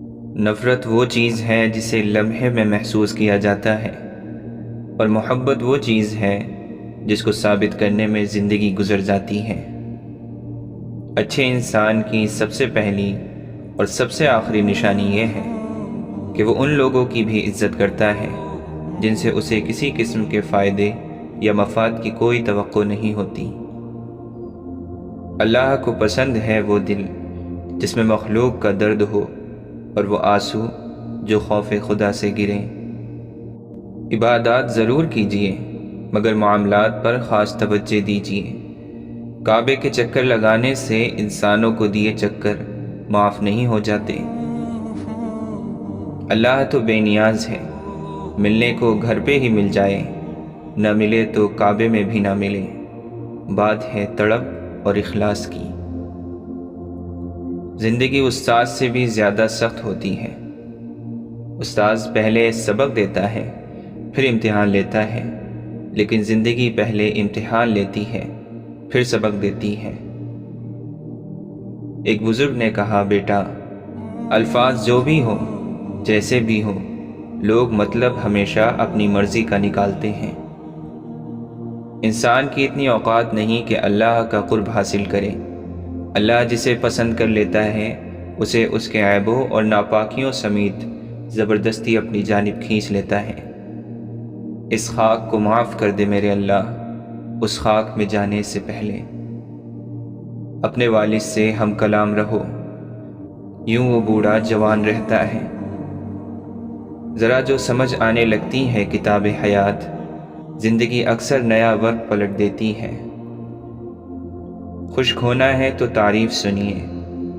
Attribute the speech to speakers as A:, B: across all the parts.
A: نفرت وہ چیز ہے جسے لمحے میں محسوس کیا جاتا ہے، اور محبت وہ چیز ہے جس کو ثابت کرنے میں زندگی گزر جاتی ہے۔ اچھے انسان کی سب سے پہلی اور سب سے آخری نشانی یہ ہے کہ وہ ان لوگوں کی بھی عزت کرتا ہے جن سے اسے کسی قسم کے فائدے یا مفاد کی کوئی توقع نہیں ہوتی۔ اللہ کو پسند ہے وہ دل جس میں مخلوق کا درد ہو اور وہ آنسو جو خوف خدا سے گریں۔ عبادات ضرور کیجئے مگر معاملات پر خاص توجہ دیجئے۔ کعبے کے چکر لگانے سے انسانوں کو دیے چکر معاف نہیں ہو جاتے۔ اللہ تو بے نیاز ہے، ملنے کو گھر پہ ہی مل جائے، نہ ملے تو کعبے میں بھی نہ ملے۔ بات ہے تڑپ اور اخلاص کی۔ زندگی استاد سے بھی زیادہ سخت ہوتی ہے۔ استاذ پہلے سبق دیتا ہے، پھر امتحان لیتا ہے، لیکن زندگی پہلے امتحان لیتی ہے، پھر سبق دیتی ہے۔ ایک بزرگ نے کہا، بیٹا، الفاظ جو بھی ہوں، جیسے بھی ہوں، لوگ مطلب ہمیشہ اپنی مرضی کا نکالتے ہیں۔ انسان کی اتنی اوقات نہیں کہ اللہ کا قرب حاصل کرے۔ اللہ جسے پسند کر لیتا ہے اسے اس کے عیبوں اور ناپاکیوں سمیت زبردستی اپنی جانب کھینچ لیتا ہے۔ اس خاک کو معاف کر دے میرے اللہ، اس خاک میں جانے سے پہلے۔ اپنے والد سے ہم کلام رہو، یوں وہ بوڑھا جوان رہتا ہے۔ ذرا جو سمجھ آنے لگتی ہے کتاب حیات، زندگی اکثر نیا ورق پلٹ دیتی ہے۔ خشک ہونا ہے تو تعریف سنیے،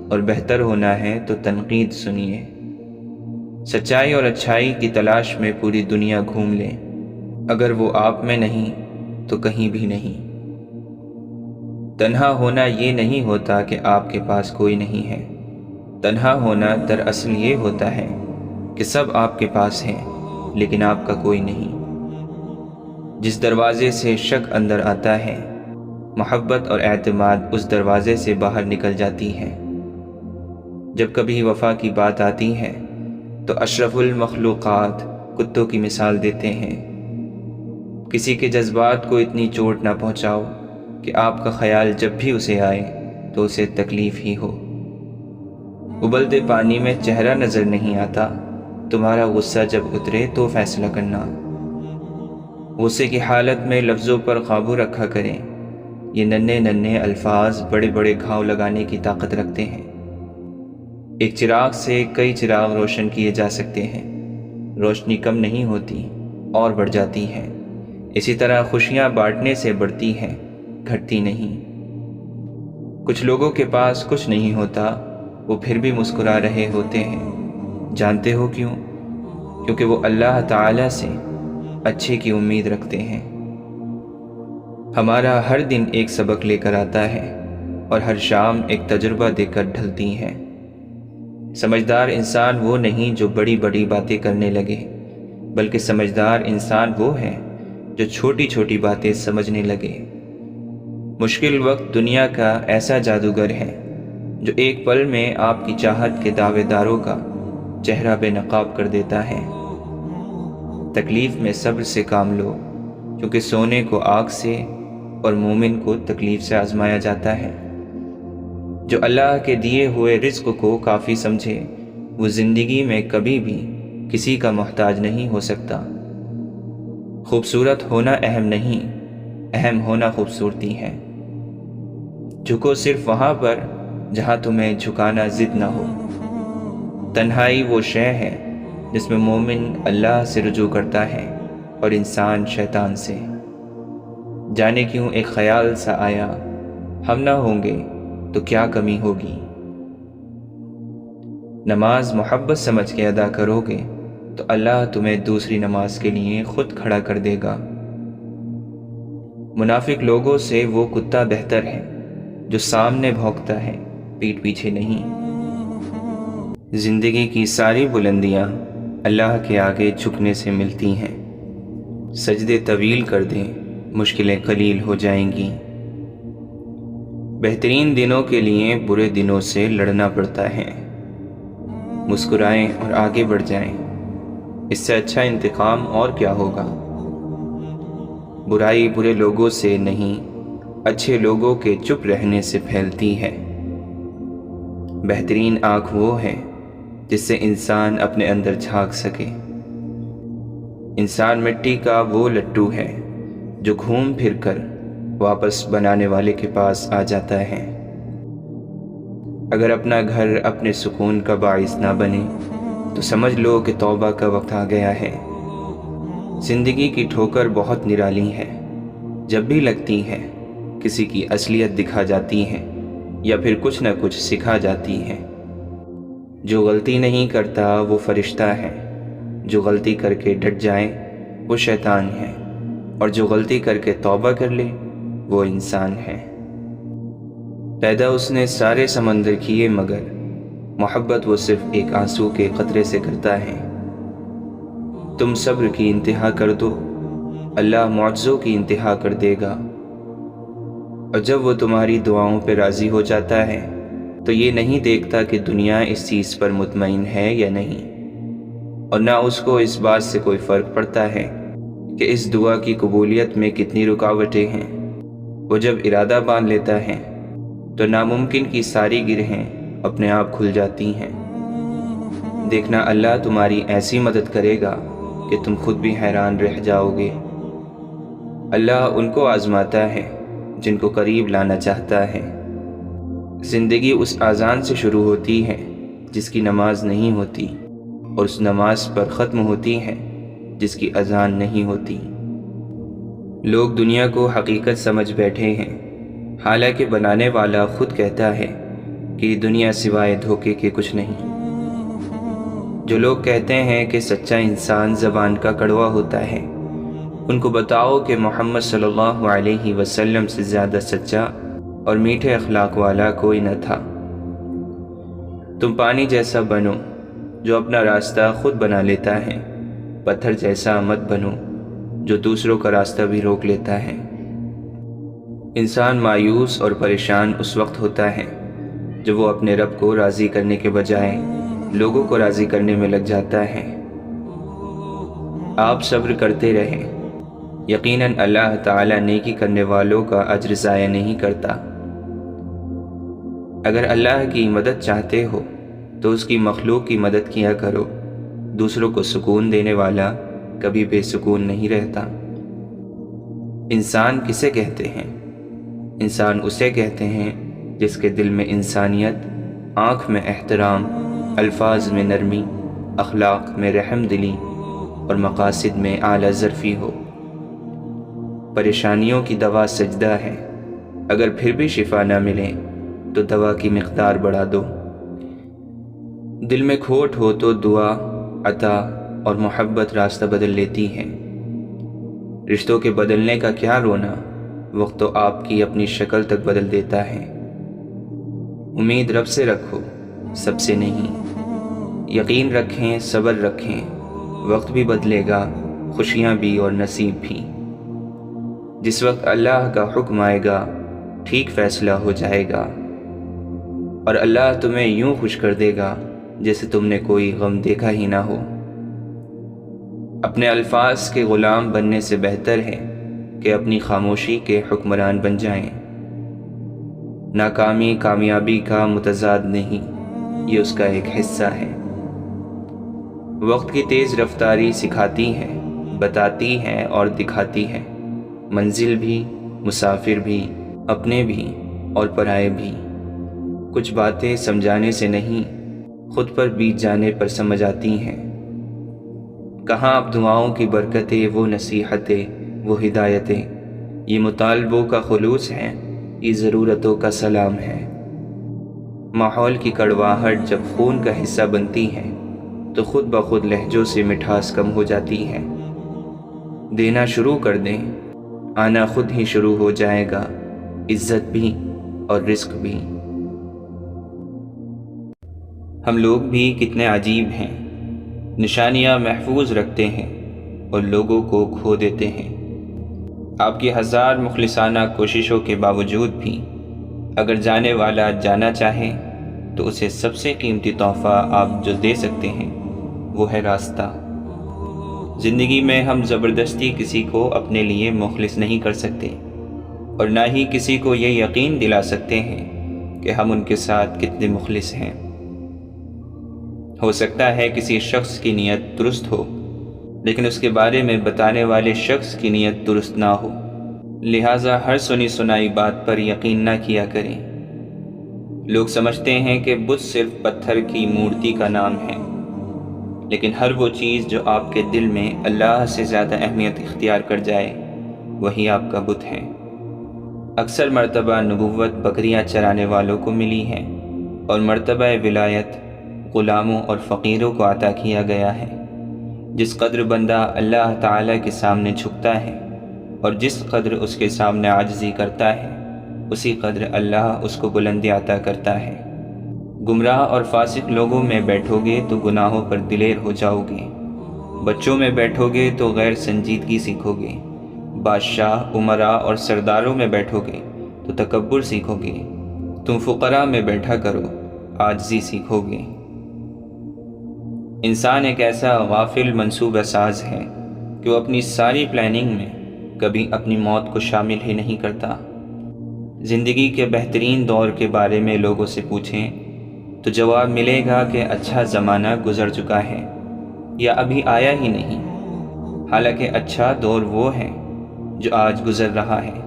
A: اور بہتر ہونا ہے تو تنقید سنیے۔ سچائی اور اچھائی کی تلاش میں پوری دنیا گھوم لیں، اگر وہ آپ میں نہیں تو کہیں بھی نہیں۔ تنہا ہونا یہ نہیں ہوتا کہ آپ کے پاس کوئی نہیں ہے، تنہا ہونا دراصل یہ ہوتا ہے کہ سب آپ کے پاس ہیں لیکن آپ کا کوئی نہیں۔ جس دروازے سے شک اندر آتا ہے، محبت اور اعتماد اس دروازے سے باہر نکل جاتی ہے۔ جب کبھی وفا کی بات آتی ہے تو اشرف المخلوقات کتوں کی مثال دیتے ہیں۔ کسی کے جذبات کو اتنی چوٹ نہ پہنچاؤ کہ آپ کا خیال جب بھی اسے آئے تو اسے تکلیف ہی ہو۔ ابلتے پانی میں چہرہ نظر نہیں آتا، تمہارا غصہ جب اترے تو فیصلہ کرنا۔ غصے کی حالت میں لفظوں پر قابو رکھا کریں، یہ ننھے ننھے الفاظ بڑے بڑے گھاؤ لگانے کی طاقت رکھتے ہیں۔ ایک چراغ سے کئی چراغ روشن کیے جا سکتے ہیں، روشنی کم نہیں ہوتی اور بڑھ جاتی ہے۔ اسی طرح خوشیاں بانٹنے سے بڑھتی ہیں، گھٹتی نہیں۔ کچھ لوگوں کے پاس کچھ نہیں ہوتا، وہ پھر بھی مسکرا رہے ہوتے ہیں۔ جانتے ہو کیوں؟ کیونکہ وہ اللہ تعالی سے اچھے کی امید رکھتے ہیں۔ ہمارا ہر دن ایک سبق لے کر آتا ہے اور ہر شام ایک تجربہ دے کر ڈھلتی ہے۔ سمجھدار انسان وہ نہیں جو بڑی بڑی باتیں کرنے لگے، بلکہ سمجھدار انسان وہ ہے جو چھوٹی چھوٹی باتیں سمجھنے لگے۔ مشکل وقت دنیا کا ایسا جادوگر ہے جو ایک پل میں آپ کی چاہت کے دعوے داروں کا چہرہ بے نقاب کر دیتا ہے۔ تکلیف میں صبر سے کام لو، کیونکہ سونے کو آگ سے اور مومن کو تکلیف سے آزمایا جاتا ہے۔ جو اللہ کے دیے ہوئے رزق کو کافی سمجھے وہ زندگی میں کبھی بھی کسی کا محتاج نہیں ہو سکتا۔ خوبصورت ہونا اہم نہیں، اہم ہونا خوبصورتی ہے۔ جھکو صرف وہاں پر جہاں تمہیں جھکانا ضد نہ ہو۔ تنہائی وہ شے ہے جس میں مومن اللہ سے رجوع کرتا ہے اور انسان شیطان سے۔ جانے کیوں ایک خیال سا آیا، ہم نہ ہوں گے تو کیا کمی ہوگی۔ نماز محبت سمجھ کے ادا کرو گے تو اللہ تمہیں دوسری نماز کے لیے خود کھڑا کر دے گا۔ منافق لوگوں سے وہ کتا بہتر ہے جو سامنے بھونکتا ہے، پیٹھ پیچھے نہیں۔ زندگی کی ساری بلندیاں اللہ کے آگے جھکنے سے ملتی ہیں۔ سجدے طویل کر دیں، مشکلیں قلیل ہو جائیں گی۔ بہترین دنوں کے لیے برے دنوں سے لڑنا پڑتا ہے۔ مسکرائیں اور آگے بڑھ جائیں۔ اس سے اچھا انتقام اور کیا ہوگا؟ برائی برے لوگوں سے نہیں، اچھے لوگوں کے چپ رہنے سے پھیلتی ہے۔ بہترین آنکھ وہ ہے جس سے انسان اپنے اندر جھانک سکے۔ انسان مٹی کا وہ لڈو ہے جو گھوم پھر کر واپس بنانے والے کے پاس آ جاتا ہے۔ اگر اپنا گھر اپنے سکون کا باعث نہ بنے تو سمجھ لو کہ توبہ کا وقت آ گیا ہے۔ زندگی کی ٹھوکر بہت نرالی ہے، جب بھی لگتی ہے کسی کی اصلیت دکھا جاتی ہے یا پھر کچھ نہ کچھ سکھا جاتی ہے۔ جو غلطی نہیں کرتا وہ فرشتہ ہے، جو غلطی کر کے ڈٹ جائے وہ شیطان ہے، اور جو غلطی کر کے توبہ کر لے وہ انسان ہے۔ پیدا اس نے سارے سمندر کیے مگر محبت وہ صرف ایک آنسو کے قطرے سے کرتا ہے۔ تم صبر کی انتہا کر دو، اللہ معجزوں کی انتہا کر دے گا۔ اور جب وہ تمہاری دعاؤں پہ راضی ہو جاتا ہے تو یہ نہیں دیکھتا کہ دنیا اس چیز پر مطمئن ہے یا نہیں، اور نہ اس کو اس بات سے کوئی فرق پڑتا ہے کہ اس دعا کی قبولیت میں کتنی رکاوٹیں ہیں۔ وہ جب ارادہ باندھ لیتا ہے تو ناممکن کی ساری گرہیں اپنے آپ کھل جاتی ہیں۔ دیکھنا اللہ تمہاری ایسی مدد کرے گا کہ تم خود بھی حیران رہ جاؤ گے۔ اللہ ان کو آزماتا ہے جن کو قریب لانا چاہتا ہے۔ زندگی اس اذان سے شروع ہوتی ہے جس کی نماز نہیں ہوتی، اور اس نماز پر ختم ہوتی ہے جس کی اذان نہیں ہوتی۔ لوگ دنیا کو حقیقت سمجھ بیٹھے ہیں، حالانکہ بنانے والا خود کہتا ہے کہ دنیا سوائے دھوکے کے کچھ نہیں۔ جو لوگ کہتے ہیں کہ سچا انسان زبان کا کڑوا ہوتا ہے، ان کو بتاؤ کہ محمد صلی اللہ علیہ وسلم سے زیادہ سچا اور میٹھے اخلاق والا کوئی نہ تھا۔ تم پانی جیسا بنو جو اپنا راستہ خود بنا لیتا ہے، پتھر جیسا مت بنو جو دوسروں کا راستہ بھی روک لیتا ہے۔ انسان مایوس اور پریشان اس وقت ہوتا ہے جب وہ اپنے رب کو راضی کرنے کے بجائے لوگوں کو راضی کرنے میں لگ جاتا ہے۔ آپ صبر کرتے رہیں، یقیناً اللہ تعالیٰ نیکی کرنے والوں کا اجر ضائع نہیں کرتا۔ اگر اللہ کی مدد چاہتے ہو تو اس کی مخلوق کی مدد کیا کرو۔ دوسروں کو سکون دینے والا کبھی بے سکون نہیں رہتا۔ انسان کسے کہتے ہیں؟ انسان اسے کہتے ہیں جس کے دل میں انسانیت، آنکھ میں احترام، الفاظ میں نرمی، اخلاق میں رحم دلی اور مقاصد میں اعلیٰ ظرفی ہو۔ پریشانیوں کی دوا سجدہ ہے، اگر پھر بھی شفا نہ ملے تو دوا کی مقدار بڑھا دو۔ دل میں کھوٹ ہو تو دعا، عطا اور محبت راستہ بدل لیتی ہے۔ رشتوں کے بدلنے کا کیا رونا، وقت تو آپ کی اپنی شکل تک بدل دیتا ہے۔ امید رب سے رکھو، سب سے نہیں۔ یقین رکھیں، صبر رکھیں، وقت بھی بدلے گا، خوشیاں بھی اور نصیب بھی۔ جس وقت اللہ کا حکم آئے گا ٹھیک فیصلہ ہو جائے گا، اور اللہ تمہیں یوں خوش کر دے گا جیسے تم نے کوئی غم دیکھا ہی نہ ہو۔ اپنے الفاظ کے غلام بننے سے بہتر ہے کہ اپنی خاموشی کے حکمران بن جائیں۔ ناکامی کامیابی کا متضاد نہیں، یہ اس کا ایک حصہ ہے۔ وقت کی تیز رفتاری سکھاتی ہے، بتاتی ہے اور دکھاتی ہے، منزل بھی، مسافر بھی، اپنے بھی اور پرائے بھی۔ کچھ باتیں سمجھانے سے نہیں، خود پر بیت جانے پر سمجھ آتی ہیں۔ کہاں اب دعاؤں کی برکتیں، وہ نصیحتیں، وہ ہدایتیں، یہ مطالبوں کا خلوص ہے، یہ ضرورتوں کا سلام ہے۔ ماحول کی کڑواہٹ جب خون کا حصہ بنتی ہے تو خود بخود لہجوں سے مٹھاس کم ہو جاتی ہے۔ دینا شروع کر دیں، آنا خود ہی شروع ہو جائے گا، عزت بھی اور رزق بھی۔ ہم لوگ بھی کتنے عجیب ہیں، نشانیاں محفوظ رکھتے ہیں اور لوگوں کو کھو دیتے ہیں۔ آپ کی ہزار مخلصانہ کوششوں کے باوجود بھی اگر جانے والا جانا چاہے تو اسے سب سے قیمتی تحفہ آپ جو دے سکتے ہیں وہ ہے راستہ۔ زندگی میں ہم زبردستی کسی کو اپنے لیے مخلص نہیں کر سکتے، اور نہ ہی کسی کو یہ یقین دلا سکتے ہیں کہ ہم ان کے ساتھ کتنے مخلص ہیں۔ ہو سکتا ہے کسی شخص کی نیت درست ہو، لیکن اس کے بارے میں بتانے والے شخص کی نیت درست نہ ہو، لہٰذا ہر سنی سنائی بات پر یقین نہ کیا کریں۔ لوگ سمجھتے ہیں کہ بت صرف پتھر کی مورتی کا نام ہے، لیکن ہر وہ چیز جو آپ کے دل میں اللہ سے زیادہ اہمیت اختیار کر جائے وہی آپ کا بت ہے۔ اکثر مرتبہ نبوت بکریاں چرانے والوں کو ملی ہے، اور مرتبہ ولایت غلاموں اور فقیروں کو عطا کیا گیا ہے۔ جس قدر بندہ اللہ تعالیٰ کے سامنے جھکتا ہے اور جس قدر اس کے سامنے عاجزی کرتا ہے، اسی قدر اللہ اس کو بلندی عطا کرتا ہے۔ گمراہ اور فاسق لوگوں میں بیٹھو گے تو گناہوں پر دلیر ہو جاؤ گے، بچوں میں بیٹھو گے تو غیر سنجیدگی سیکھو گے، بادشاہ، امراء اور سرداروں میں بیٹھو گے تو تکبر سیکھو گے، تم فقراء میں بیٹھا کرو، عاجزی سیکھو گے۔ انسان ایک ایسا غافل منصوبہ ساز ہے کہ وہ اپنی ساری پلاننگ میں کبھی اپنی موت کو شامل ہی نہیں کرتا۔ زندگی کے بہترین دور کے بارے میں لوگوں سے پوچھیں تو جواب ملے گا کہ اچھا زمانہ گزر چکا ہے یا ابھی آیا ہی نہیں، حالانکہ اچھا دور وہ ہے جو آج گزر رہا ہے۔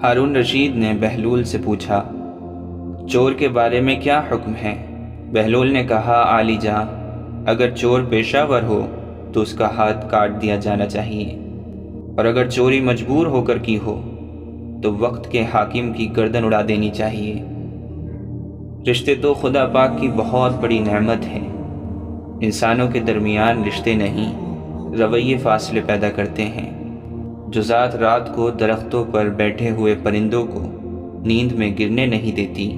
A: ہارون رشید نے بہلول سے پوچھا، چور کے بارے میں کیا حکم ہے؟ بہلول نے کہا، عالی جاں، اگر چور پیشہ ور ہو تو اس کا ہاتھ کاٹ دیا جانا چاہیے، اور اگر چوری مجبور ہو کر کی ہو تو وقت کے حاکم کی گردن اڑا دینی چاہیے۔ رشتے تو خدا پاک کی بہت بڑی نعمت ہیں۔ انسانوں کے درمیان رشتے نہیں، رویے فاصلے پیدا کرتے ہیں۔ جو ذات رات کو درختوں پر بیٹھے ہوئے پرندوں کو نیند میں گرنے نہیں دیتی،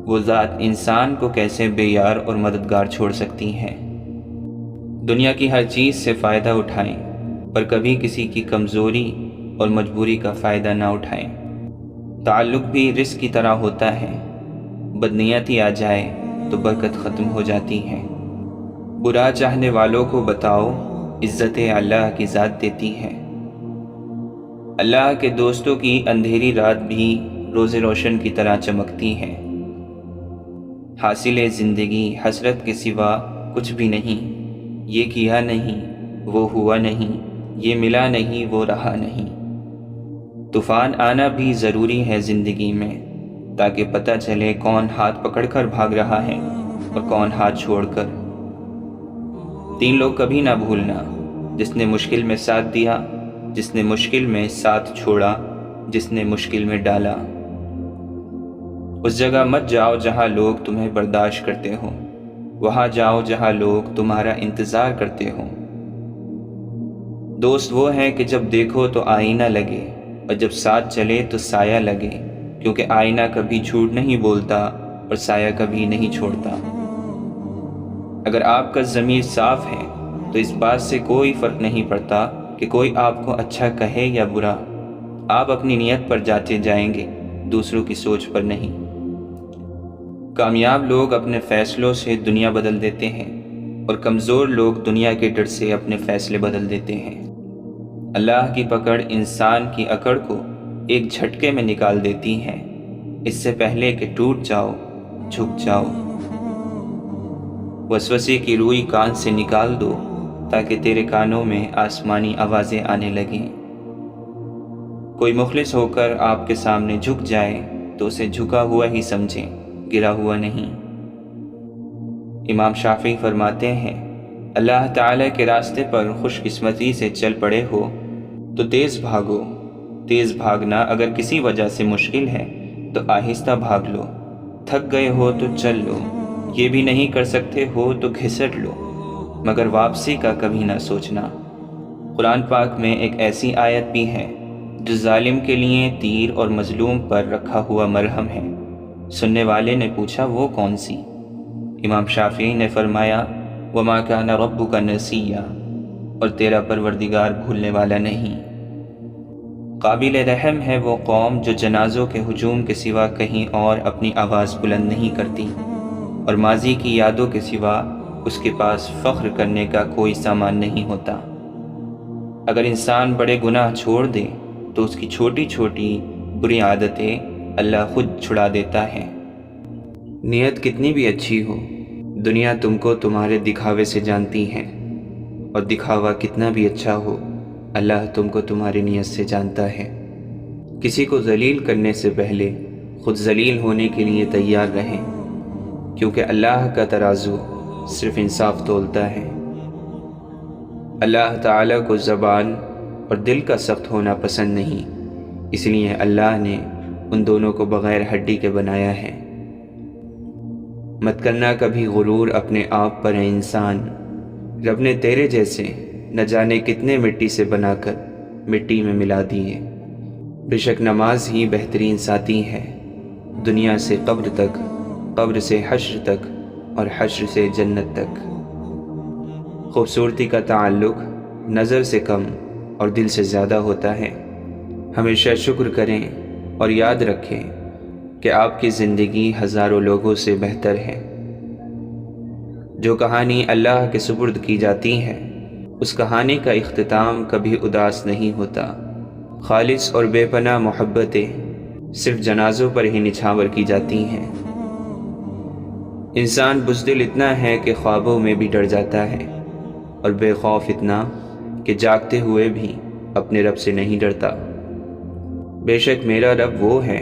A: وہ ذات انسان کو کیسے بے یار اور مددگار چھوڑ سکتی ہے۔ دنیا کی ہر چیز سے فائدہ اٹھائیں، پر کبھی کسی کی کمزوری اور مجبوری کا فائدہ نہ اٹھائیں۔ تعلق بھی رزق کی طرح ہوتا ہے، بدنیتی آ جائے تو برکت ختم ہو جاتی ہے۔ برا چاہنے والوں کو بتاؤ، عزت اللہ کی ذات دیتی ہے۔ اللہ کے دوستوں کی اندھیری رات بھی روز روشن کی طرح چمکتی ہے۔ حاصل زندگی حسرت کے سوا کچھ بھی نہیں، یہ کیا نہیں، وہ ہوا نہیں، یہ ملا نہیں، وہ رہا نہیں۔ طوفان آنا بھی ضروری ہے زندگی میں، تاکہ پتہ چلے کون ہاتھ پکڑ کر بھاگ رہا ہے اور کون ہاتھ چھوڑ کر۔ 3 لوگ کبھی نہ بھولنا، جس نے مشکل میں ساتھ دیا، جس نے مشکل میں ساتھ چھوڑا، جس نے مشکل میں ڈالا۔ اس جگہ مت جاؤ جہاں لوگ تمہیں برداشت کرتے ہوں، وہاں جاؤ جہاں لوگ تمہارا انتظار کرتے ہوں۔ دوست وہ ہیں کہ جب دیکھو تو آئینہ لگے، اور جب ساتھ چلے تو سایہ لگے، کیونکہ آئینہ کبھی جھوٹ نہیں بولتا اور سایہ کبھی نہیں چھوڑتا۔ اگر آپ کا ضمیر صاف ہے تو اس بات سے کوئی فرق نہیں پڑتا کہ کوئی آپ کو اچھا کہے یا برا، آپ اپنی نیت پر جاتے جائیں گے، دوسروں کی سوچ پر نہیں۔ کامیاب لوگ اپنے فیصلوں سے دنیا بدل دیتے ہیں، اور کمزور لوگ دنیا کے ڈر سے اپنے فیصلے بدل دیتے ہیں۔ اللہ کی پکڑ انسان کی اکڑ کو ایک جھٹکے میں نکال دیتی ہے، اس سے پہلے کہ ٹوٹ جاؤ، جھک جاؤ۔ وسوسے کی روئی کان سے نکال دو تاکہ تیرے کانوں میں آسمانی آوازیں آنے لگیں۔ کوئی مخلص ہو کر آپ کے سامنے جھک جائے تو اسے جھکا ہوا ہی سمجھیں، گرا ہوا نہیں۔ امام شافعی فرماتے ہیں، اللہ تعالیٰ کے راستے پر خوش قسمتی سے چل پڑے ہو تو تیز بھاگو۔ تیز بھاگنا اگر کسی وجہ سے مشکل ہے تو آہستہ بھاگ لو۔ تھک گئے ہو تو چل لو، یہ بھی نہیں کر سکتے ہو تو گھسٹ لو، مگر واپسی کا کبھی نہ سوچنا۔ قرآن پاک میں ایک ایسی آیت بھی ہے جو ظالم کے لیے تیر اور مظلوم پر رکھا ہوا مرہم ہے۔ سننے والے نے پوچھا، وہ کون سی؟ امام شافعی نے فرمایا، وَمَا كَانَ رَبُّكَ نَسِيًّا، اور تیرا پروردگار بھولنے والا نہیں۔ قابل رحم ہے وہ قوم جو جنازوں کے ہجوم کے سوا کہیں اور اپنی آواز بلند نہیں کرتی اور ماضی کی یادوں کے سوا اس کے پاس فخر کرنے کا کوئی سامان نہیں ہوتا۔ اگر انسان بڑے گناہ چھوڑ دے تو اس کی چھوٹی چھوٹی بری عادتیں اللہ خود چھڑا دیتا ہے۔ نیت کتنی بھی اچھی ہو، دنیا تم کو تمہارے دکھاوے سے جانتی ہے، اور دکھاوا کتنا بھی اچھا ہو، اللہ تم کو تمہاری نیت سے جانتا ہے۔ کسی کو ذلیل کرنے سے پہلے خود ذلیل ہونے کے لیے تیار رہیں، کیونکہ اللہ کا ترازو صرف انصاف تولتا ہے۔ اللہ تعالیٰ کو زبان اور دل کا سخت ہونا پسند نہیں، اس لیے اللہ نے ان دونوں کو بغیر ہڈی کے بنایا ہے۔ مت کرنا کبھی غرور اپنے آپ پر، انسان رب نے تیرے جیسے نہ جانے کتنے مٹی سے بنا کر مٹی میں ملا دیے۔ بے شک نماز ہی بہترین ساتھی ہے، دنیا سے قبر تک، قبر سے حشر تک، اور حشر سے جنت تک۔ خوبصورتی کا تعلق نظر سے کم اور دل سے زیادہ ہوتا ہے۔ ہمیشہ شکر کریں اور یاد رکھیں کہ آپ کی زندگی ہزاروں لوگوں سے بہتر ہے۔ جو کہانی اللہ کے سپرد کی جاتی ہے، اس کہانی کا اختتام کبھی اداس نہیں ہوتا۔ خالص اور بے پناہ محبتیں صرف جنازوں پر ہی نچھاور کی جاتی ہیں۔ انسان بزدل اتنا ہے کہ خوابوں میں بھی ڈر جاتا ہے، اور بے خوف اتنا کہ جاگتے ہوئے بھی اپنے رب سے نہیں ڈرتا۔ بے شک میرا رب وہ ہے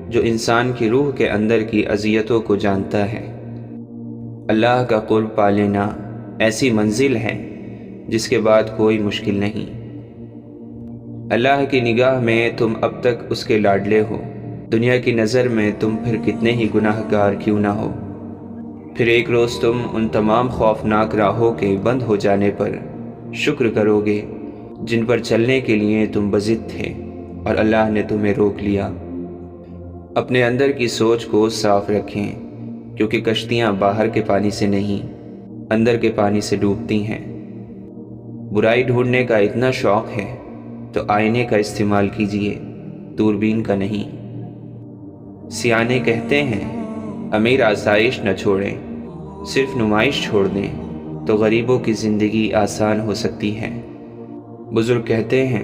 A: جو انسان کی روح کے اندر کی اذیتوں کو جانتا ہے۔ اللہ کا قرب پا لینا ایسی منزل ہے جس کے بعد کوئی مشکل نہیں۔ اللہ کی نگاہ میں تم اب تک اس کے لاڈلے ہو، دنیا کی نظر میں تم پھر کتنے ہی گناہ گار کیوں نہ ہو۔ پھر ایک روز تم ان تمام خوفناک راہوں کے بند ہو جانے پر شکر کرو گے جن پر چلنے کے لیے تم بضد تھے اور اللہ نے تمہیں روک لیا۔ اپنے اندر کی سوچ کو صاف رکھیں، کیونکہ کشتیاں باہر کے پانی سے نہیں، اندر کے پانی سے ڈوبتی ہیں۔ برائی ڈھونڈنے کا اتنا شوق ہے تو آئینے کا استعمال کیجیے، دوربین کا نہیں۔ سیانے کہتے ہیں امیر آسائش نہ چھوڑیں، صرف نمائش چھوڑ دیں تو غریبوں کی زندگی آسان ہو سکتی ہے۔ بزرگ کہتے ہیں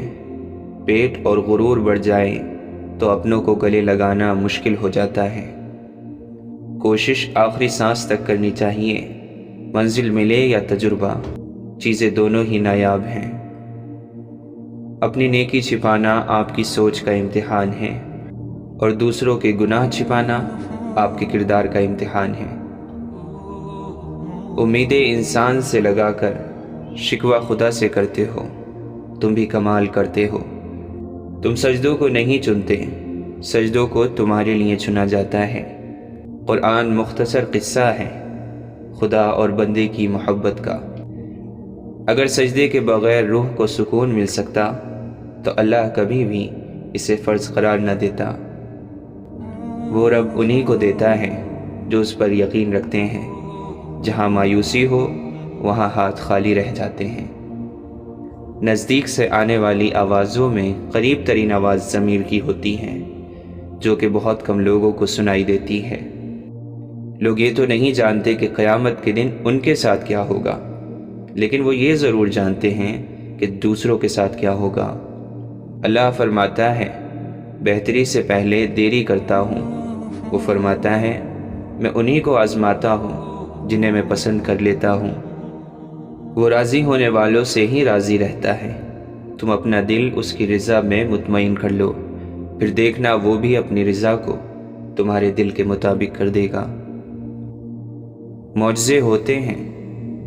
A: پیٹ اور غرور بڑھ جائیں تو اپنوں کو گلے لگانا مشکل ہو جاتا ہے۔ کوشش آخری سانس تک کرنی چاہیے، منزل ملے یا تجربہ، چیزیں دونوں ہی نایاب ہیں۔ اپنی نیکی چھپانا آپ کی سوچ کا امتحان ہے، اور دوسروں کے گناہ چھپانا آپ کے کردار کا امتحان ہے۔ امیدیں انسان سے لگا کر شکوہ خدا سے کرتے ہو، تم بھی کمال کرتے ہو۔ تم سجدوں کو نہیں چنتے، سجدوں کو تمہارے لیے چنا جاتا ہے۔ قرآن مختصر قصہ ہے خدا اور بندے کی محبت کا۔ اگر سجدے کے بغیر روح کو سکون مل سکتا تو اللہ کبھی بھی اسے فرض قرار نہ دیتا۔ وہ رب انہی کو دیتا ہے جو اس پر یقین رکھتے ہیں۔ جہاں مایوسی ہو وہاں ہاتھ خالی رہ جاتے ہیں۔ نزدیک سے آنے والی آوازوں میں قریب ترین آواز ضمیر کی ہوتی ہے، جو کہ بہت کم لوگوں کو سنائی دیتی ہے۔ لوگ یہ تو نہیں جانتے کہ قیامت کے دن ان کے ساتھ کیا ہوگا، لیکن وہ یہ ضرور جانتے ہیں کہ دوسروں کے ساتھ کیا ہوگا۔ اللہ فرماتا ہے بہتری سے پہلے دیری کرتا ہوں۔ وہ فرماتا ہے میں انہی کو آزماتا ہوں جنہیں میں پسند کر لیتا ہوں۔ وہ راضی ہونے والوں سے ہی راضی رہتا ہے۔ تم اپنا دل اس کی رضا میں مطمئن کر لو، پھر دیکھنا وہ بھی اپنی رضا کو تمہارے دل کے مطابق کر دے گا۔ معجزے ہوتے ہیں،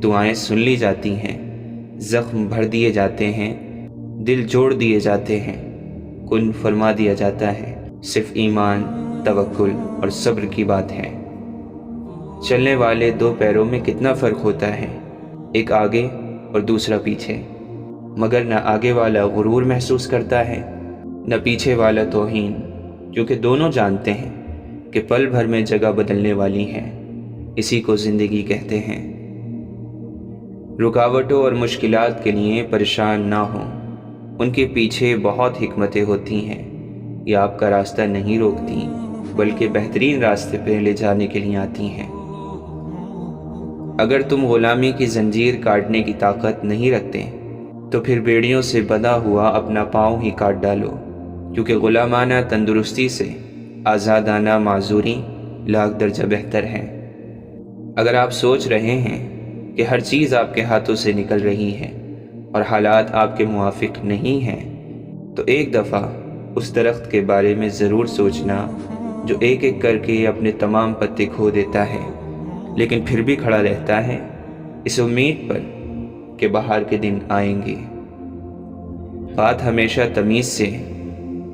A: دعائیں سن لی جاتی ہیں، زخم بھر دیے جاتے ہیں، دل جوڑ دیے جاتے ہیں، کن فرما دیا جاتا ہے۔ صرف ایمان، توکل اور صبر کی بات ہے۔ چلنے والے دو پیروں میں کتنا فرق ہوتا ہے، ایک آگے اور دوسرا پیچھے، مگر نہ آگے والا غرور محسوس کرتا ہے نہ پیچھے والا توہین، کیونکہ دونوں جانتے ہیں کہ پل بھر میں جگہ بدلنے والی ہے۔ اسی کو زندگی کہتے ہیں۔ رکاوٹوں اور مشکلات کے لیے پریشان نہ ہوں، ان کے پیچھے بہت حکمتیں ہوتی ہیں، یہ آپ کا راستہ نہیں روکتی بلکہ بہترین راستے پہ لے جانے کے لیے آتی ہیں۔ اگر تم غلامی کی زنجیر کاٹنے کی طاقت نہیں رکھتے تو پھر بیڑیوں سے بندھا ہوا اپنا پاؤں ہی کاٹ ڈالو، کیونکہ غلامانہ تندرستی سے آزادانہ معذوری لاکھ درجہ بہتر ہے۔ اگر آپ سوچ رہے ہیں کہ ہر چیز آپ کے ہاتھوں سے نکل رہی ہے اور حالات آپ کے موافق نہیں ہیں، تو ایک دفعہ اس درخت کے بارے میں ضرور سوچنا جو ایک ایک کر کے اپنے تمام پتے کھو دیتا ہے لیکن پھر بھی کھڑا رہتا ہے، اس امید پر کہ بہار کے دن آئیں گے۔ بات ہمیشہ تمیز سے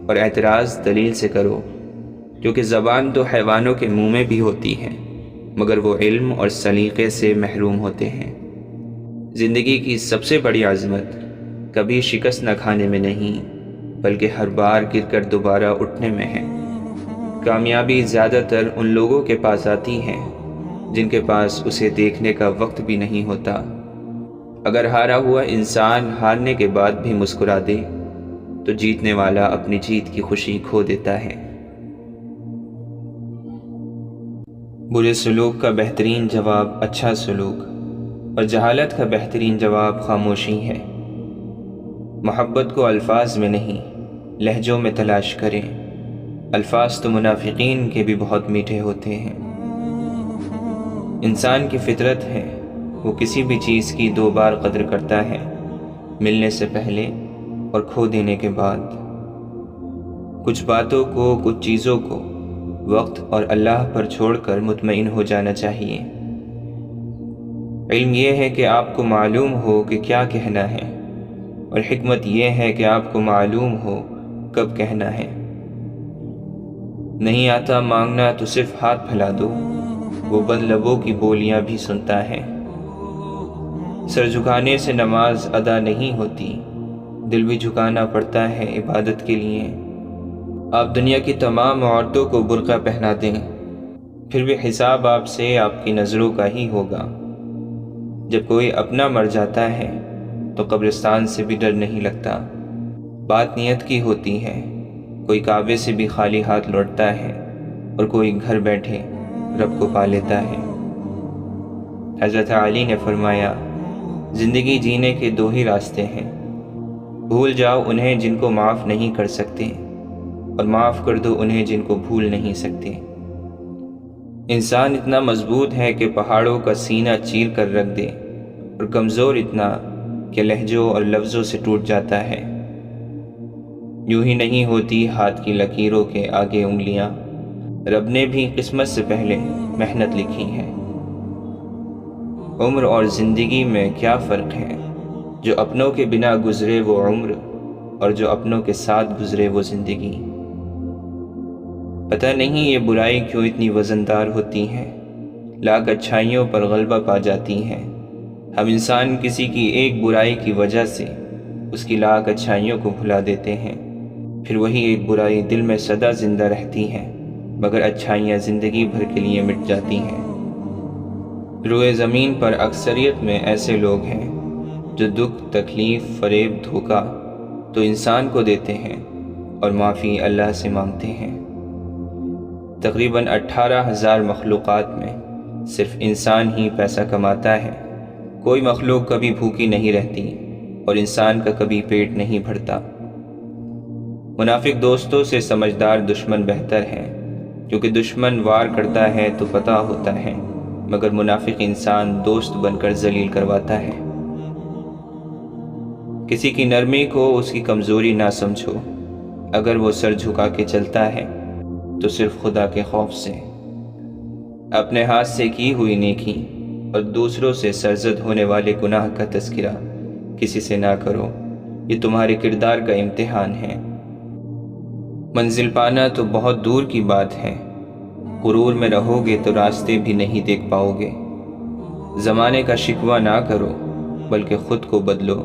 A: اور اعتراض دلیل سے کرو، کیونکہ زبان تو حیوانوں کے منہ میں بھی ہوتی ہے مگر وہ علم اور سلیقے سے محروم ہوتے ہیں۔ زندگی کی سب سے بڑی عظمت کبھی شکست نہ کھانے میں نہیں بلکہ ہر بار گر کر دوبارہ اٹھنے میں ہے۔ کامیابی زیادہ تر ان لوگوں کے پاس آتی ہے جن کے پاس اسے دیکھنے کا وقت بھی نہیں ہوتا۔ اگر ہارا ہوا انسان ہارنے کے بعد بھی مسکرا دے تو جیتنے والا اپنی جیت کی خوشی کھو دیتا ہے۔ برے سلوک کا بہترین جواب اچھا سلوک اور جہالت کا بہترین جواب خاموشی ہے۔ محبت کو الفاظ میں نہیں لہجوں میں تلاش کریں، الفاظ تو منافقین کے بھی بہت میٹھے ہوتے ہیں۔ انسان کی فطرت ہے وہ کسی بھی چیز کی دو بار قدر کرتا ہے، ملنے سے پہلے اور کھو دینے کے بعد۔ کچھ باتوں کو، کچھ چیزوں کو وقت اور اللہ پر چھوڑ کر مطمئن ہو جانا چاہیے۔ علم یہ ہے کہ آپ کو معلوم ہو کہ کیا کہنا ہے، اور حکمت یہ ہے کہ آپ کو معلوم ہو کب کہنا ہے۔ نہیں آتا مانگنا تو صرف ہاتھ پھیلا دو، وہ بند لبوں کی بولیاں بھی سنتا ہے۔ سر جھکانے سے نماز ادا نہیں ہوتی، دل بھی جھکانا پڑتا ہے عبادت کے لیے۔ آپ دنیا کی تمام عورتوں کو برقع پہنا دیں، پھر بھی حساب آپ سے آپ کی نظروں کا ہی ہوگا۔ جب کوئی اپنا مر جاتا ہے تو قبرستان سے بھی ڈر نہیں لگتا۔ بات نیت کی ہوتی ہے، کوئی کعبے سے بھی خالی ہاتھ لوٹتا ہے اور کوئی گھر بیٹھے رب کو پا لیتا ہے۔ حضرت علی نے فرمایا، زندگی جینے کے دو ہی راستے ہیں، بھول جاؤ انہیں جن کو معاف نہیں کر سکتے، اور معاف کر دو انہیں جن کو بھول نہیں سکتے۔ انسان اتنا مضبوط ہے کہ پہاڑوں کا سینہ چیر کر رکھ دے، اور کمزور اتنا کہ لہجوں اور لفظوں سے ٹوٹ جاتا ہے۔ یوں ہی نہیں ہوتی ہاتھ کی لکیروں کے آگے انگلیاں، رب نے بھی قسمت سے پہلے محنت لکھی ہے۔ عمر اور زندگی میں کیا فرق ہے؟ جو اپنوں کے بنا گزرے وہ عمر، اور جو اپنوں کے ساتھ گزرے وہ زندگی۔ پتہ نہیں یہ برائی کیوں اتنی وزندار ہوتی ہے، لاکھ اچھائیوں پر غلبہ پا جاتی ہے۔ ہم انسان کسی کی ایک برائی کی وجہ سے اس کی لاکھ اچھائیوں کو بھلا دیتے ہیں، پھر وہی ایک برائی دل میں سدا زندہ رہتی ہے مگر اچھائیاں زندگی بھر کے لیے مٹ جاتی ہیں۔ روئے زمین پر اکثریت میں ایسے لوگ ہیں جو دکھ، تکلیف، فریب، دھوکہ تو انسان کو دیتے ہیں اور معافی اللہ سے مانگتے ہیں۔ تقریباً 18,000 مخلوقات میں صرف انسان ہی پیسہ کماتا ہے۔ کوئی مخلوق کبھی بھوکی نہیں رہتی اور انسان کا کبھی پیٹ نہیں بھرتا۔ منافق دوستوں سے سمجھدار دشمن بہتر ہے، کیونکہ دشمن وار کرتا ہے تو پتہ ہوتا ہے مگر منافق انسان دوست بن کر ذلیل کرواتا ہے۔ کسی کی نرمی کو اس کی کمزوری نہ سمجھو، اگر وہ سر جھکا کے چلتا ہے تو صرف خدا کے خوف سے۔ اپنے ہاتھ سے کی ہوئی نیکی اور دوسروں سے سرزد ہونے والے گناہ کا تذکرہ کسی سے نہ کرو، یہ تمہارے کردار کا امتحان ہے۔ منزل پانا تو بہت دور کی بات ہے، غرور میں رہو گے تو راستے بھی نہیں دیکھ پاؤ گے۔ زمانے کا شکوہ نہ کرو بلکہ خود کو بدلو،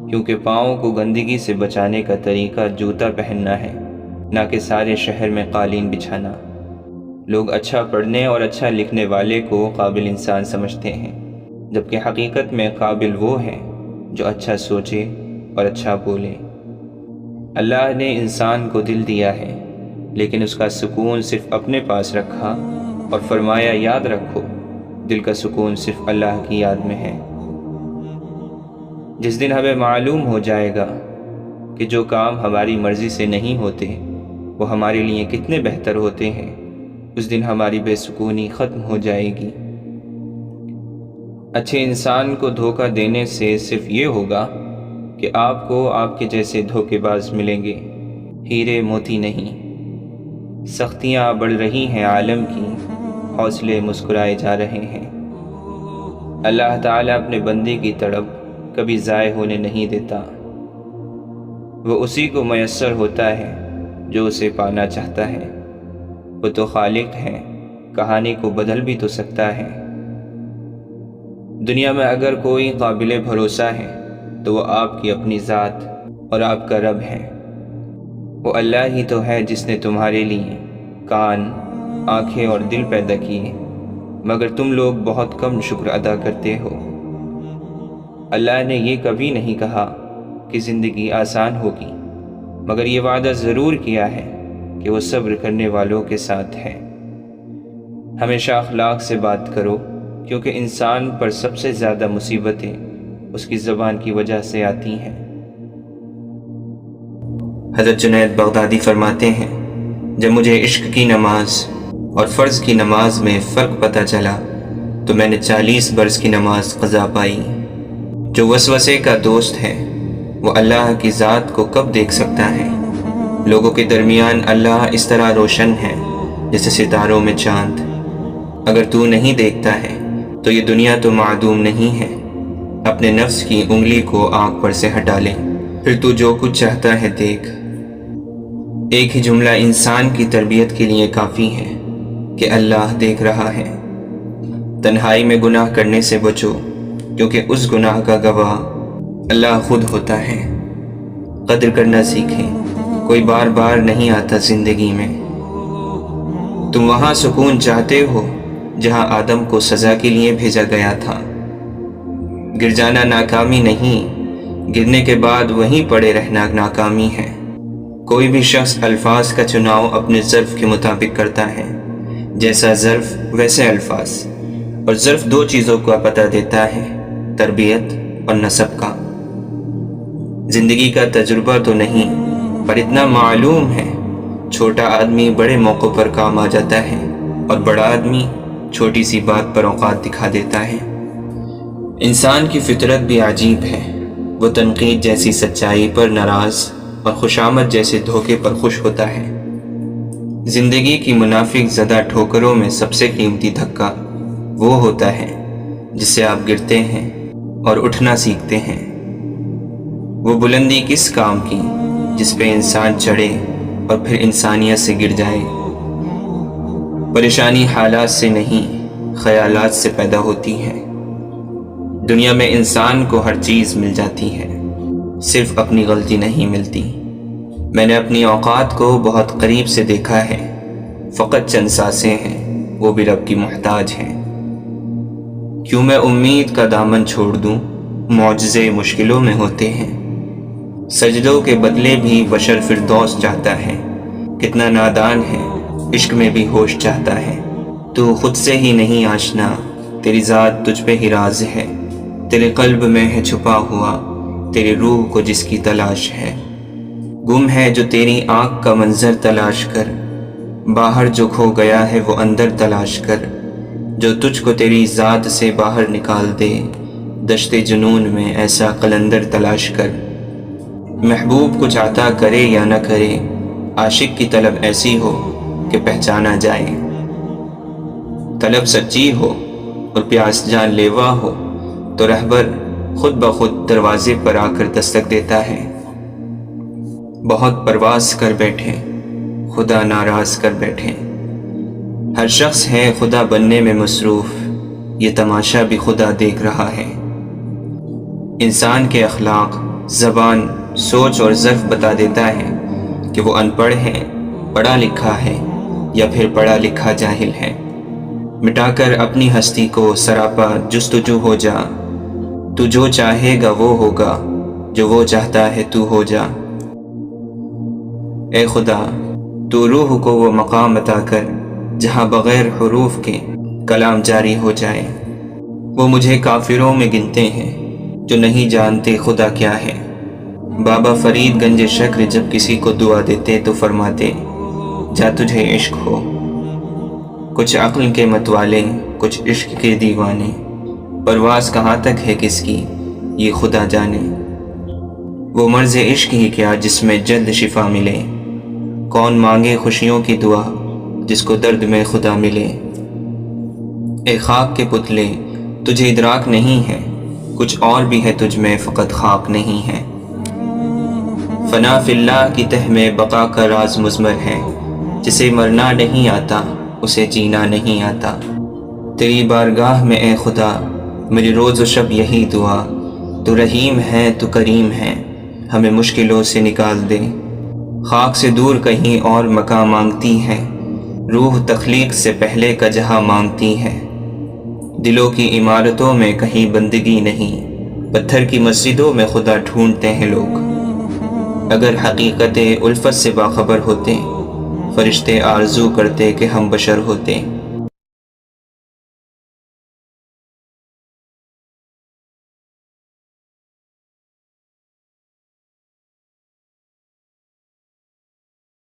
A: کیونکہ پاؤں کو گندگی سے بچانے کا طریقہ جوتا پہننا ہے، نہ کہ سارے شہر میں قالین بچھانا۔ لوگ اچھا پڑھنے اور اچھا لکھنے والے کو قابل انسان سمجھتے ہیں، جبکہ حقیقت میں قابل وہ ہے جو اچھا سوچے اور اچھا بولے۔ اللہ نے انسان کو دل دیا ہے، لیکن اس کا سکون صرف اپنے پاس رکھا اور فرمایا یاد رکھو دل کا سکون صرف اللہ کی یاد میں ہے۔ جس دن ہمیں معلوم ہو جائے گا کہ جو کام ہماری مرضی سے نہیں ہوتے وہ ہمارے لیے کتنے بہتر ہوتے ہیں، اس دن ہماری بے سکونی ختم ہو جائے گی۔ اچھے انسان کو دھوکہ دینے سے صرف یہ ہوگا کہ آپ کو آپ کے جیسے دھوکے باز ملیں گے، ہیرے موتی نہیں۔ سختیاں بڑھ رہی ہیں عالم کی، حوصلے مسکرائے جا رہے ہیں۔ اللہ تعالیٰ اپنے بندے کی تڑپ کبھی ضائع ہونے نہیں دیتا، وہ اسی کو میسر ہوتا ہے جو اسے پانا چاہتا ہے۔ وہ تو خالق ہے، کہانی کو بدل بھی تو سکتا ہے۔ دنیا میں اگر کوئی قابل بھروسہ ہے تو وہ آپ کی اپنی ذات اور آپ کا رب ہے۔ وہ اللہ ہی تو ہے جس نے تمہارے لیے کان، آنکھیں اور دل پیدا کیے، مگر تم لوگ بہت کم شکر ادا کرتے ہو۔ اللہ نے یہ کبھی نہیں کہا کہ زندگی آسان ہوگی، مگر یہ وعدہ ضرور کیا ہے کہ وہ صبر کرنے والوں کے ساتھ ہے۔ ہمیشہ اخلاق سے بات کرو، کیونکہ انسان پر سب سے زیادہ مصیبتیں اس کی زبان کی وجہ سے آتی ہیں۔ حضرت جنید بغدادی فرماتے ہیں، جب مجھے عشق کی نماز اور فرض کی نماز میں فرق پتہ چلا تو میں نے 40 برس کی نماز قضا پائی۔ جو وسوسے کا دوست ہے وہ اللہ کی ذات کو کب دیکھ سکتا ہے؟ لوگوں کے درمیان اللہ اس طرح روشن ہے جیسے ستاروں میں چاند۔ اگر تو نہیں دیکھتا ہے تو یہ دنیا تو معدوم نہیں ہے۔ اپنے نفس کی انگلی کو آنکھ پر سے ہٹا لے، پھر تو جو کچھ چاہتا ہے دیکھ۔ ایک ہی جملہ انسان کی تربیت کے لیے کافی ہے کہ اللہ دیکھ رہا ہے۔ تنہائی میں گناہ کرنے سے بچو، کیونکہ اس گناہ کا گواہ اللہ خود ہوتا ہے۔ قدر کرنا سیکھیں، کوئی بار بار نہیں آتا زندگی میں۔ تم وہاں سکون چاہتے ہو جہاں آدم کو سزا کے لیے بھیجا گیا تھا۔ گر جانا ناکامی نہیں، گرنے کے بعد وہیں پڑے رہنا ناکامی ہے۔ کوئی بھی شخص الفاظ کا چناؤ اپنے ظرف کے مطابق کرتا ہے، جیسا ظرف ویسے الفاظ، اور ظرف 2 چیزوں کا پتہ دیتا ہے، تربیت اور نسب کا۔ زندگی کا تجربہ تو نہیں، پر اتنا معلوم ہے، چھوٹا آدمی بڑے موقع پر کام آ جاتا ہے اور بڑا آدمی چھوٹی سی بات پر اوقات دکھا دیتا ہے۔ انسان کی فطرت بھی عجیب ہے، وہ تنقید جیسی سچائی پر ناراض اور خوشامد جیسے دھوکے پر خوش ہوتا ہے۔ زندگی کی منافق زدہ ٹھوکروں میں سب سے قیمتی دھکا وہ ہوتا ہے جس سے آپ گرتے ہیں اور اٹھنا سیکھتے ہیں۔ وہ بلندی کس کام کی جس پہ انسان چڑھے اور پھر انسانیت سے گر جائے۔ پریشانی حالات سے نہیں، خیالات سے پیدا ہوتی ہے۔ دنیا میں انسان کو ہر چیز مل جاتی ہے، صرف اپنی غلطی نہیں ملتی۔ میں نے اپنی اوقات کو بہت قریب سے دیکھا ہے، فقط چند سانسیں ہیں، وہ بھی رب کی محتاج ہیں۔ کیوں میں امید کا دامن چھوڑ دوں، معجزے مشکلوں میں ہوتے ہیں۔ سجدوں کے بدلے بھی بشر فردوس چاہتا ہے، کتنا نادان ہے، عشق میں بھی ہوش چاہتا ہے۔ تو خود سے ہی نہیں آشنا، تیری ذات تجھ پہ ہی راز ہے، تیرے قلب میں ہے چھپا ہوا، تیری روح کو جس کی تلاش ہے۔ گم ہے جو تیری آنکھ کا منظر تلاش کر، باہر جو کھو گیا ہے وہ اندر تلاش کر، جو تجھ کو تیری ذات سے باہر نکال دے، دشت جنون میں ایسا قلندر تلاش کر۔ محبوب کچھ عطا کرے یا نہ کرے، عاشق کی طلب ایسی ہو کہ پہچانا جائے۔ طلب سچی ہو اور پیاس جان لیوا ہو تو رہبر خود بخود دروازے پر آ کر دستک دیتا ہے۔ بہت پرواز کر بیٹھے، خدا ناراض کر بیٹھے۔ ہر شخص ہے خدا بننے میں مصروف، یہ تماشا بھی خدا دیکھ رہا ہے۔ انسان کے اخلاق، زبان، سوچ اور ظرف بتا دیتا ہے کہ وہ ان پڑھ ہے، پڑھا لکھا ہے یا پھر پڑھا لکھا جاہل ہے۔ مٹا کر اپنی ہستی کو سراپا جستجو ہو جا، تو جو چاہے گا وہ ہوگا، جو وہ چاہتا ہے تو ہو جا۔ اے خدا، تو روح کو وہ مقام عطا کر جہاں بغیر حروف کے کلام جاری ہو جائے۔ وہ مجھے کافروں میں گنتے ہیں جو نہیں جانتے خدا کیا ہے۔ بابا فرید گنج شکر جب کسی کو دعا دیتے تو فرماتے، جا تجھے عشق ہو۔ کچھ عقل کے متوالے، کچھ عشق کے دیوانے، پرواز کہاں تک ہے کس کی یہ خدا جانے۔ وہ مرض عشق ہی کیا جس میں جلد شفا ملے، کون مانگے خوشیوں کی دعا جس کو درد میں خدا ملے۔ اے خاک کے پتلے، تجھے ادراک نہیں ہے، کچھ اور بھی ہے تجھ میں فقط خاک نہیں ہے۔ فنا فی اللہ کی تہ میں بقا کا راز مضمر ہے، جسے مرنا نہیں آتا اسے جینا نہیں آتا۔ تیری بارگاہ میں اے خدا میری روز و شب یہی دعا، تو رحیم ہے تو کریم ہے، ہمیں مشکلوں سے نکال دے۔ خاک سے دور کہیں اور مقام مانگتی ہے، روح تخلیق سے پہلے کا جہاں مانگتی ہے۔ دلوں کی عمارتوں میں کہیں بندگی نہیں، پتھر کی مسجدوں میں خدا ڈھونڈتے ہیں لوگ۔ اگر حقیقت الفت سے باخبر ہوتے، فرشتے آرزو کرتے کہ ہم بشر ہوتے۔